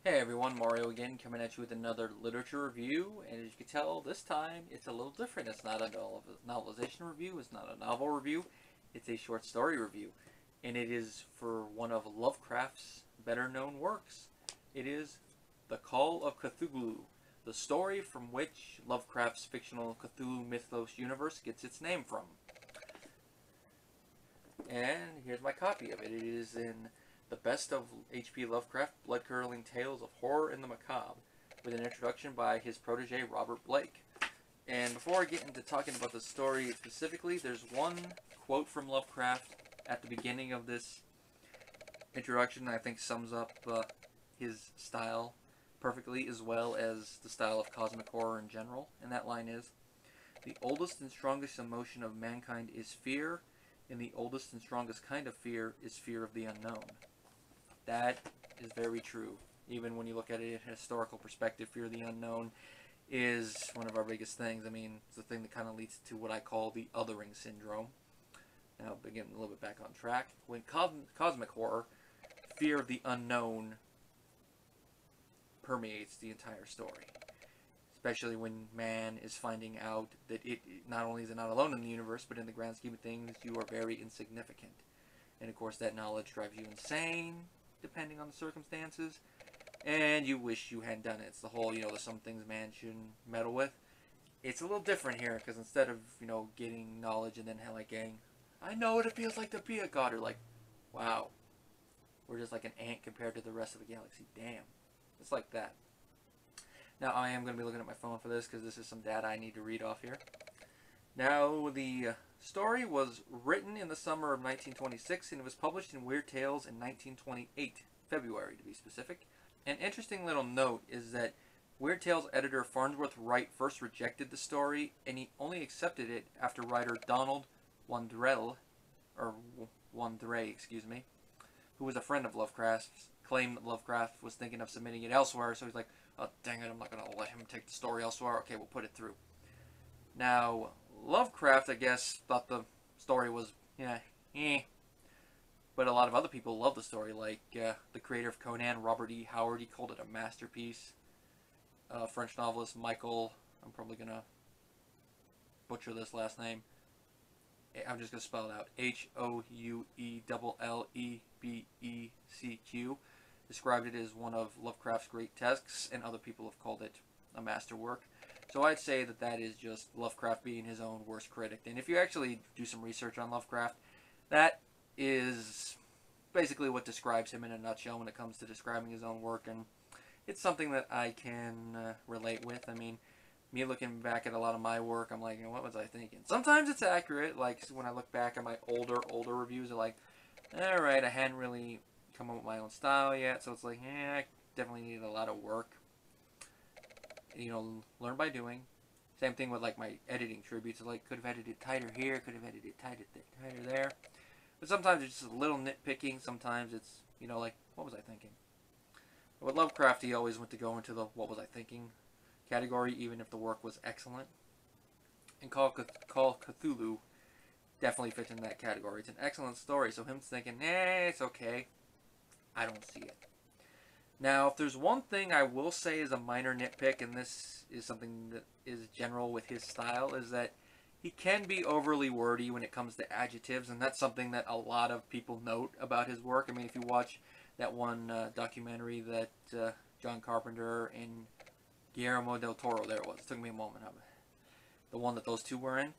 Hey everyone, Mario again, coming at you with another literature review, and as you can tell, this time it's a little different. It's not a novelization review, it's not a novel review, it's a short story review, and it is for one of Lovecraft's better known works. It is The Call of Cthulhu, the story from which Lovecraft's fictional Cthulhu mythos universe gets its name from. And here's my copy of it. It is in The Best of H.P. Lovecraft, Blood-Curdling Tales of Horror and the Macabre, with an introduction by his protege, Robert Blake. And before I get into talking about the story specifically, there's one quote from Lovecraft at the beginning of this introduction that I think sums up his style perfectly, as well as the style of cosmic horror in general. And that line is, "The oldest and strongest emotion of mankind is fear, and the oldest and strongest kind of fear is fear of the unknown." That is very true. Even when you look at it in a historical perspective, fear of the unknown is one of our biggest things. I mean, it's the thing that kind of leads to what I call the othering syndrome. Now, getting a little bit back on track. When cosmic horror, fear of the unknown permeates the entire story. Especially when man is finding out that it not only is it not alone in the universe, but in the grand scheme of things, you are very insignificant. And of course, that knowledge drives you insane, depending on the circumstances, and you wish you hadn't done it. It's the whole, there's some things man shouldn't meddle with. It's a little different here, because instead of, getting knowledge and then like getting, I know what it feels like to be a god, or like, wow, we're just like an ant compared to the rest of the galaxy. Damn. It's like that. Now, I am going to be looking at my phone for this, because this is some data I need to read off here. Now, the story was written in the summer of 1926, and it was published in Weird Tales in 1928, February to be specific. An interesting little note is that Weird Tales editor Farnsworth Wright first rejected the story, and he only accepted it after writer Donald Wandrei, who was a friend of Lovecraft's, claimed that Lovecraft was thinking of submitting it elsewhere, so he's like, oh, dang it, I'm not going to let him take the story elsewhere. Okay, we'll put it through. Now, Lovecraft, I guess, thought the story was, but a lot of other people love the story, like the creator of Conan, Robert E. Howard. He called it a masterpiece. French novelist Michael, I'm probably going to butcher this last name. I'm just going to spell it out. Houellebecq described it as one of Lovecraft's great texts, and other people have called it a masterwork. So I'd say that that is just Lovecraft being his own worst critic. And if you actually do some research on Lovecraft, that is basically what describes him in a nutshell when it comes to describing his own work. And it's something that I can relate with. I mean, me looking back at a lot of my work, I'm like, what was I thinking? Sometimes it's accurate. Like when I look back at my older reviews, they're like, all right, I hadn't really come up with my own style yet. So it's like, I definitely needed a lot of work. Learn by doing. Same thing with like my editing tributes. Like, could have edited tighter here, could have edited tighter there. But sometimes it's just a little nitpicking. Sometimes it's, like, what was I thinking? But with Lovecraft, he always went to go into the what was I thinking category, even if the work was excellent. And Call of Cthulhu definitely fits in that category. It's an excellent story, so him thinking, it's okay, I don't see it. Now, if there's one thing I will say is a minor nitpick, and this is something that is general with his style, is that he can be overly wordy when it comes to adjectives, and that's something that a lot of people note about his work. I mean, if you watch that one documentary that John Carpenter and Guillermo del Toro, there it was, it took me a moment, the one that those two were in,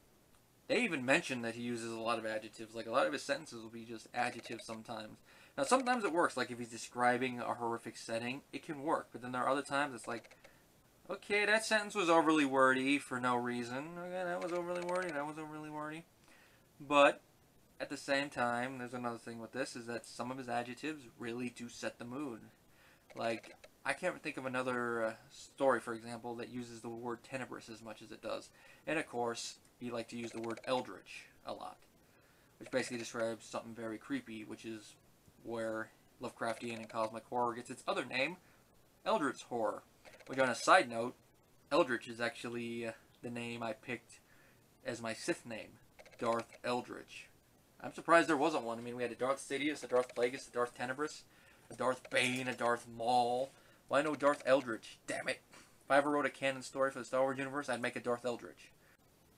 they even mention that he uses a lot of adjectives. Like, a lot of his sentences will be just adjectives sometimes. Now, sometimes it works. Like, if he's describing a horrific setting, it can work. But then there are other times it's like, okay, that sentence was overly wordy for no reason. Okay, that was overly wordy. But at the same time, there's another thing with this, is that some of his adjectives really do set the mood. Like, I can't think of another story, for example, that uses the word tenebrous as much as it does. And, of course, he liked to use the word eldritch a lot, which basically describes something very creepy, which is where Lovecraftian and cosmic horror gets its other name, eldritch horror. Which, on a side note, eldritch is actually the name I picked as my Sith name, Darth Eldritch. I'm surprised there wasn't one. I mean, we had a Darth Sidious, a Darth Plagueis, a Darth Tenebrous, a Darth Bane, a Darth Maul, Why no Darth Eldridge? Damn it. If I ever wrote a canon story for the Star Wars universe, I'd make it Darth Eldridge.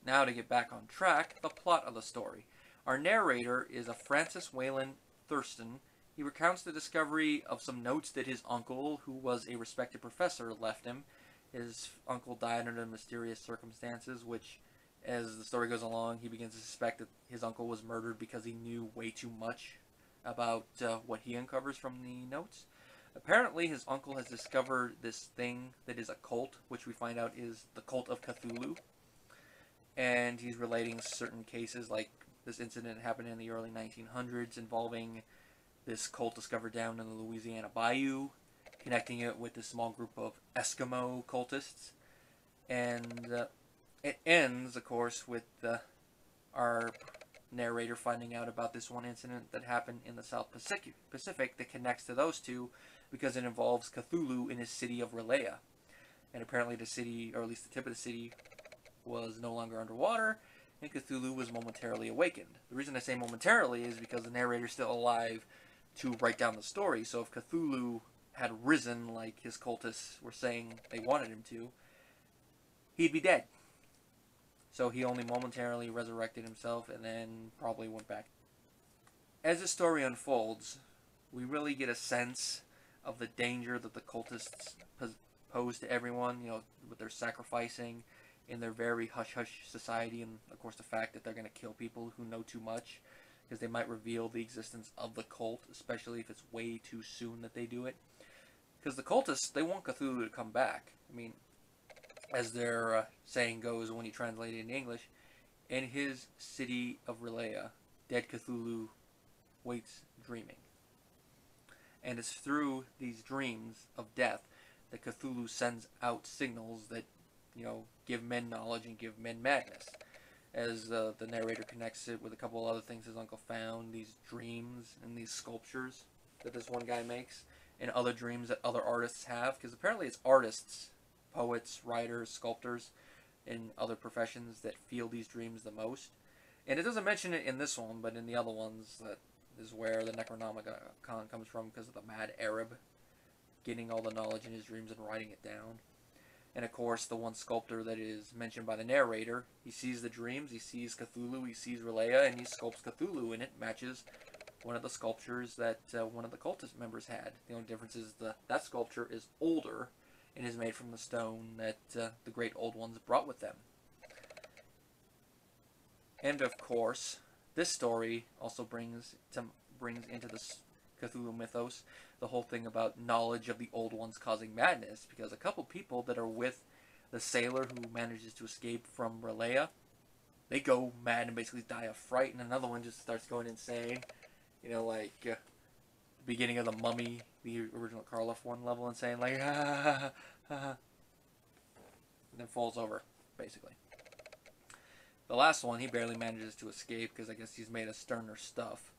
Now to get back on track, the plot of the story. Our narrator is a Francis Wayland Thurston. He recounts the discovery of some notes that his uncle, who was a respected professor, left him. His uncle died under mysterious circumstances, which, as the story goes along, he begins to suspect that his uncle was murdered because he knew way too much about what he uncovers from the notes. Apparently, his uncle has discovered this thing that is a cult, which we find out is the Cult of Cthulhu. And he's relating certain cases, like this incident happened in the early 1900s involving this cult discovered down in the Louisiana Bayou, connecting it with this small group of Eskimo cultists. And it ends, of course, with our narrator finding out about this one incident that happened in the South Pacific that connects to those two because it involves Cthulhu in his city of Relaya. And apparently the city, or at least the tip of the city, was no longer underwater, and Cthulhu was momentarily awakened. The reason I say momentarily is because the narrator is still alive to write down the story, so if Cthulhu had risen like his cultists were saying they wanted him to, he'd be dead. So he only momentarily resurrected himself and then probably went back. As the story unfolds, we really get a sense of the danger that the cultists pose to everyone, you know, with their sacrificing in their very hush-hush society, and of course the fact that they're going to kill people who know too much, because they might reveal the existence of the cult, especially if it's way too soon that they do it. Because the cultists, they want Cthulhu to come back. I mean, as their saying goes when you translate it in English, in his city of Relaya, dead Cthulhu waits dreaming. And it's through these dreams of death that Cthulhu sends out signals that, you know, give men knowledge and give men madness. As the narrator connects it with a couple other things his uncle found, these dreams and these sculptures that this one guy makes, and other dreams that other artists have, because apparently it's artists, poets, writers, sculptors, in other professions that feel these dreams the most. And it doesn't mention it in this one, but in the other ones, that is where the Necronomicon comes from, because of the mad Arab getting all the knowledge in his dreams and writing it down. And of course, the one sculptor that is mentioned by the narrator, he sees the dreams, he sees Cthulhu, he sees Relaya, and he sculpts Cthulhu, and it matches one of the sculptures that one of the cultist members had. The only difference is that sculpture is older and is made from the stone that the great old ones brought with them. And of course, this story also brings into the Cthulhu mythos the whole thing about knowledge of the old ones causing madness, because a couple people that are with the sailor who manages to escape from Relaya, they go mad and basically die of fright, and another one just starts going insane. You know, like the beginning of the Mummy, the original Karloff one level, insane, like and then falls over, basically. The last one, he barely manages to escape because I guess he's made of sterner stuff.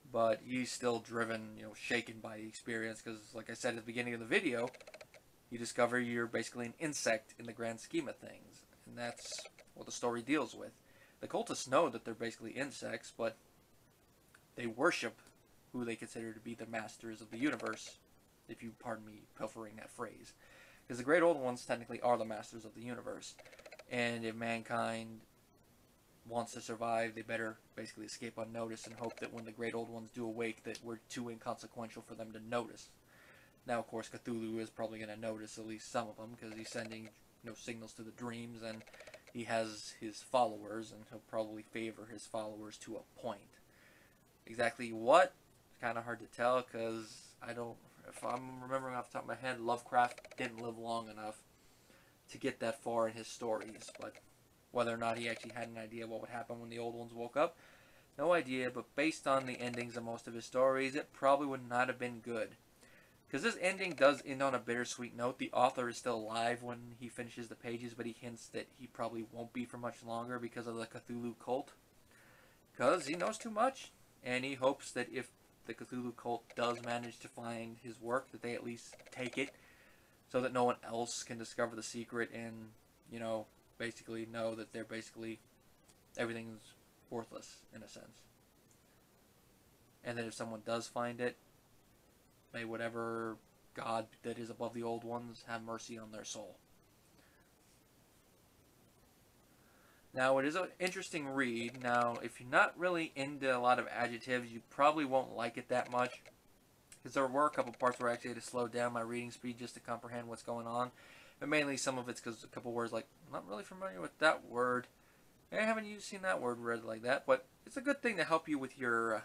But he's still driven, you know, shaken by the experience because, like I said at the beginning of the video, you discover you're basically an insect in the grand scheme of things. And that's what the story deals with. The cultists know that they're basically insects, but they worship who they consider to be the masters of the universe, if you pardon me pilfering that phrase. Because the great old ones technically are the masters of the universe. And if mankind wants to survive, they better basically escape unnoticed and hope that when the great old ones do awake that we're too inconsequential for them to notice. Now, of course, Cthulhu is probably going to notice at least some of them because he's sending, you know, signals to the dreams, and he has his followers, and he'll probably favor his followers to a point. Exactly what? It's kind of hard to tell because if I'm remembering off the top of my head, Lovecraft didn't live long enough to get that far in his stories, but whether or not he actually had an idea what would happen when the old ones woke up, no idea, but based on the endings of most of his stories, it probably would not have been good. Because this ending does end on a bittersweet note. The author is still alive when he finishes the pages, but he hints that he probably won't be for much longer because of the Cthulhu cult. Because he knows too much, and he hopes that if the Cthulhu cult does manage to find his work, that they at least take it, so that no one else can discover the secret and, you know, basically know that they're basically, everything's worthless in a sense. And that if someone does find it, may whatever God that is above the old ones, have mercy on their soul. Now, it is an interesting read. Now, if you're not really into a lot of adjectives, you probably won't like it that much. Because there were a couple parts where I actually had to slow down my reading speed just to comprehend what's going on. But mainly some of it's because a couple words like, I'm not really familiar with that word. I haven't seen that word read like that. But it's a good thing to help you with your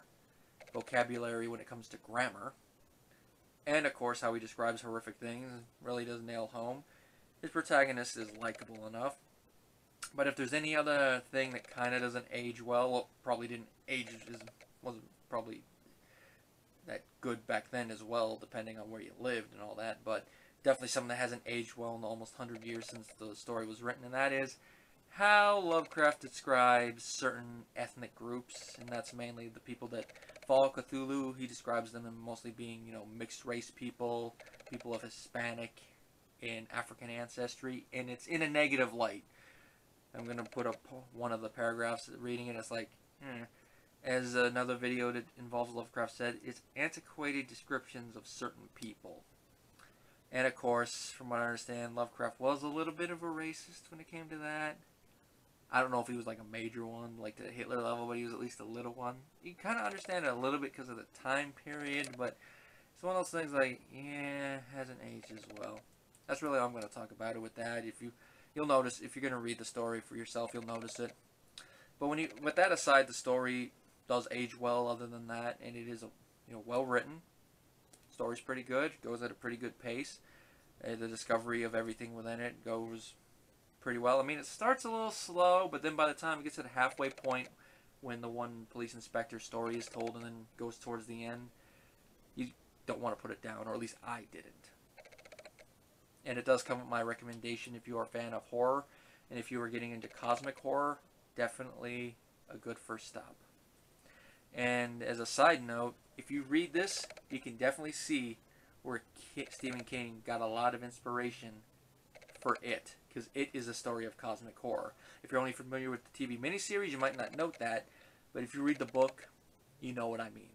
vocabulary when it comes to grammar. And, of course, how he describes horrific things really does nail home. His protagonist is likable enough. But if there's any other thing that kind of doesn't age well, probably didn't age, wasn't probably that good back then as well, depending on where you lived and all that, but definitely something that hasn't aged well in the almost 100 years since the story was written, and that is how Lovecraft describes certain ethnic groups, and that's mainly the people that follow Cthulhu. He describes them as mostly being, mixed race people, people of Hispanic and African ancestry, and it's in a negative light. I'm going to put up one of the paragraphs reading it. It's like, as another video that involves Lovecraft said, it's antiquated descriptions of certain people. And of course, from what I understand, Lovecraft was a little bit of a racist when it came to that. I don't know if he was like a major one, like the Hitler level, but he was at least a little one. You kind of understand it a little bit because of the time period, but it's one of those things like, yeah, hasn't aged as well. That's really all I'm going to talk about it with that. You'll notice, if you're going to read the story for yourself, you'll notice it. But with that aside, the story does age well other than that, and it is well written. The story's pretty good, goes at a pretty good pace. The discovery of everything within it goes pretty well. I mean, it starts a little slow, but then by the time it gets to the halfway point, when the one police inspector's story is told and then goes towards the end, you don't want to put it down, or at least I didn't. And it does come with my recommendation if you are a fan of horror, and if you are getting into cosmic horror, definitely a good first stop. And as a side note, if you read this, you can definitely see where Stephen King got a lot of inspiration for it, because it is a story of cosmic horror. If you're only familiar with the TV miniseries, you might not note that, but if you read the book, you know what I mean.